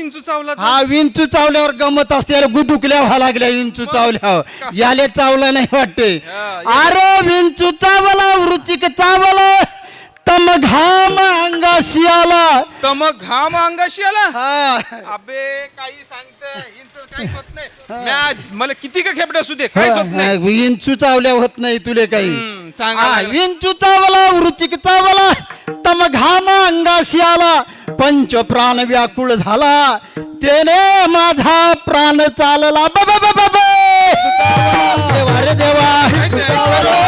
इंचू चावला हा विंचू चावल्यावर गमत असते, याला गुदुकल्या व्हा लागल्या विंचू चावल्यावर, याले चावलं नाही वाटते. अरे विंचू चावला वृचिक चावला तम घाम अंगाशी आला. तर मग घाम अंगाशी आला. हा अबे काही सांगत इंच काही होत नाही. मला किती का खेपडे असू दे काहीच होत नाही. विंचू चावल्या होत नाही तुले काही. सांगा विंचू चावला वृचिक चावला तम घाम अंगाशी आला, पंच प्राण व्याकुळ झाला, तेने माझा प्राण चालला. देवा रे देवा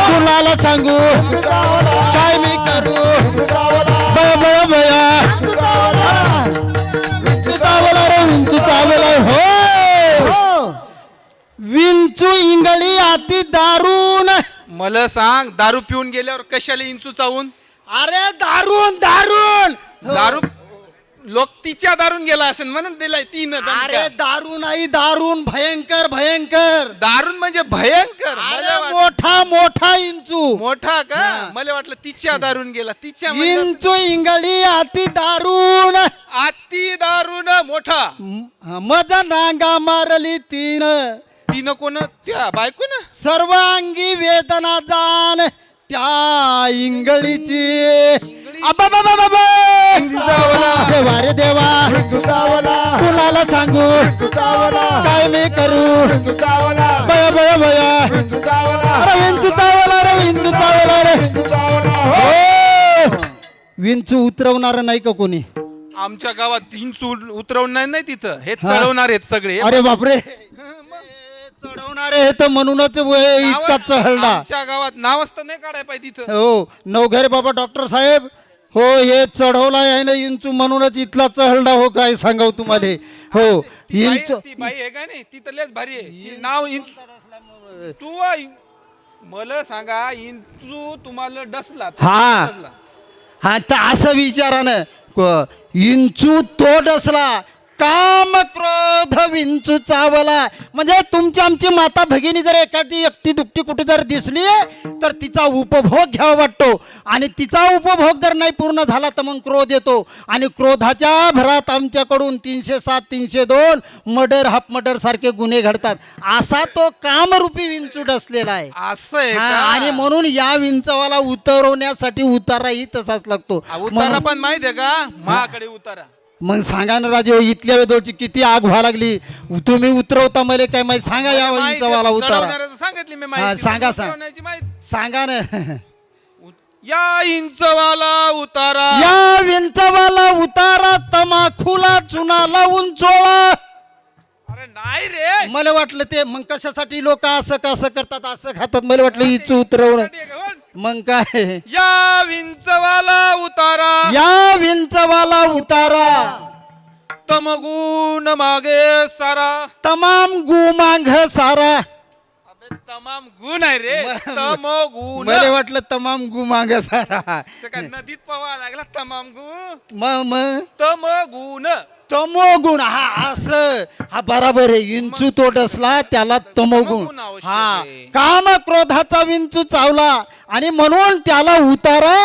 कुणाला सांगू काय मी करू. बया बया बया विंचू चावला रे विंचू चावला. हो विंचू इंगळी अति दारुण. मला सांग दारू पिऊन गेल्यावर कशाला इंचू चावून. अरे दारुण दारुण दारू लोक तिच्या दारून गेला असेल म्हणून दिलाय तीन. अरे दारू नाही दारुण भयंकर भयंकर. दारून म्हणजे भयंकर. अरे मोठा मोठा इंचू. मोठा का. मला वाटलं तिच्या दारून गेला. तिच्या इंचू इंगळी अति दारुण अति दारून मोठा. मजा नांगा मारली तीन. तिनं कोण त्या बायको ना. सर्वांगी वेदना जाण त्या इंगळीची. देवा रे देवा कुणाला सांगू काय मी करू. बया बया बया अरे विंचू चावला रे विंचू चावला रे. विंचू उतरवणार नाही का कोणी. आमच्या गावात इंचू उतरवणार नाही तिथं. हे चढवणार आहेत सगळे. अरे बापरे चढवणारे हे तर म्हणूनच इतका चढला. आमच्या गावात नावच तर नाही काढाय पाहिजे तिथं. हो नवघरे बाबा डॉक्टर साहेब. हो हे चढवला आहे ना इंचू म्हणूनच इथला चढला. हो काय सांगाव तुम्हाला. हो इंचू ती बाई आहे का नाही ती तर लयच भारी आहे. ती नाव इंचू. तू मला सांगा इंचू तुम्हाला डसला. हा हा तर असं विचारा ना. इंचू तो डसला काम क्रोध विंचू चावला. म्हणजे तुमची आमची माता भगिनी जर एखादी एकटी दुकटी कुठे जर दिसली तर तिचा उपभोग घ्यावा वाटतो, आणि तिचा उपभोग जर नाही पूर्ण झाला तर मग क्रोध येतो, आणि क्रोधाच्या भरात आमच्याकडून 307 302 मर्डर हाफ मर्डर सारखे गुन्हे घडतात. असा तो कामरूपी विंचू डसलेला आहे. असं आहे का? आणि म्हणून या विंचवाला उतरवण्यासाठी उताराही तसाच लागतो. उतारा पण माहिती आहे का माझ्याकडे उतारा. मग सांगा ना राजे इथल्या वेळची किती आग व्हायला लागली. तुम्ही उतरवता मला काय माहिती. सांगा या विंचवाला उतारा. सांगितली मी हा, माहिती. सांगा उतरवण्याची माहिती. सांगा ना. या इंचवाला उतारा. या विंचवाला उतारा तमाखूला चुना लावून चोळा. अरे नाही रे. मला वाटलं ते मग कशासाठी लोक असं कसं करतात असं खातात. मला वाटलं इचू उतरवणं. मग काय या विंचवाला उतारा. या विंचवाला उतारा तमगुण मागे सारा. तमाम गुमांग सारा. अबे तमाम गुण आहे रे. तमगुण. मला वाटलं तमाम गुमांग सारा. ते काय नदीत पवा लागला तमाम गुण. मग तमगुण. तमोगुण. हा असं हा बराबर आहे. विंचू तो डसला त्याला तमोगुण. हा काम क्रोधाचा विंचू चावला आणि म्हणून त्याला उतारा.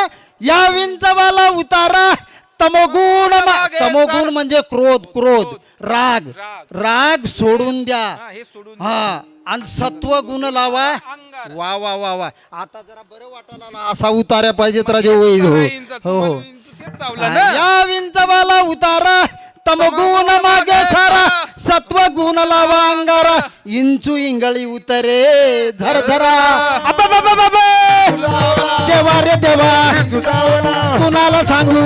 या विंचवाला उतारा तमोगुण. तमोगुण म्हणजे क्रोध क्रोध राग राग सोडून द्या. हे सोडून हा आणि सत्व गुण लावा. अंगार. वा वा वा वा. आता जरा बरं वाटायला ना असा उतार्या पाहिजेत राजे. हो हो या विंचवाला उतारा तमगुण मागे सारा सत्व गुण लावा अंगारा. इंचू इंगळी उतरे झरझरा. देवा रे देवा कुणाला सांगू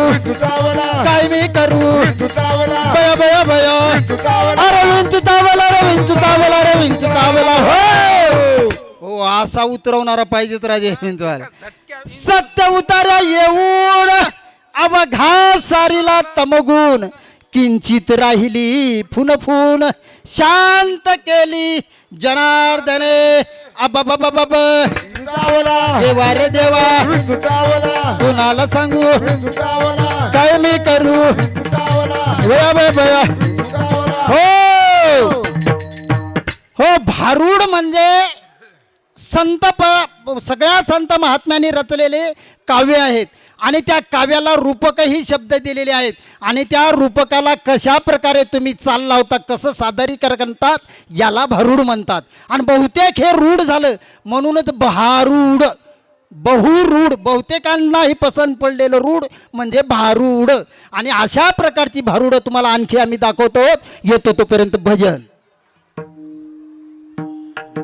काय मी करू. बया बया बया अरे विंचू चावला रे विंचू चावला रे विंचू चावला. हो असा उतरवणारा पाहिजेत राजे विंचवाला. सत्य उतारा येऊन अवघा सारीला तमगुण. किंचित राहिली फुन फुन शांत केली जनार्दने. देवा रे देवा कुणाला सांगू काय मी करू. हो भारूड म्हणजे संत सगळ्या संत महात्म्यांनी रचलेले काव्य आहेत. आणि त्या काव्याला रूपकही शब्द दिलेले आहेत आणि त्या रूपकाला कशा प्रकारे तुम्ही चाल लावता, कसं सादरीकरण करतात, याला भारूड म्हणतात. आणि बहुतेक हे रूढ झालं म्हणूनच भारूड, बहुरूढ, बहुतेकांनाही पसंत पडलेलं रूढ म्हणजे भारूड. आणि अशा प्रकारची भारूड तुम्हाला आणखी आम्ही दाखवतो. येतो तोपर्यंत भजन.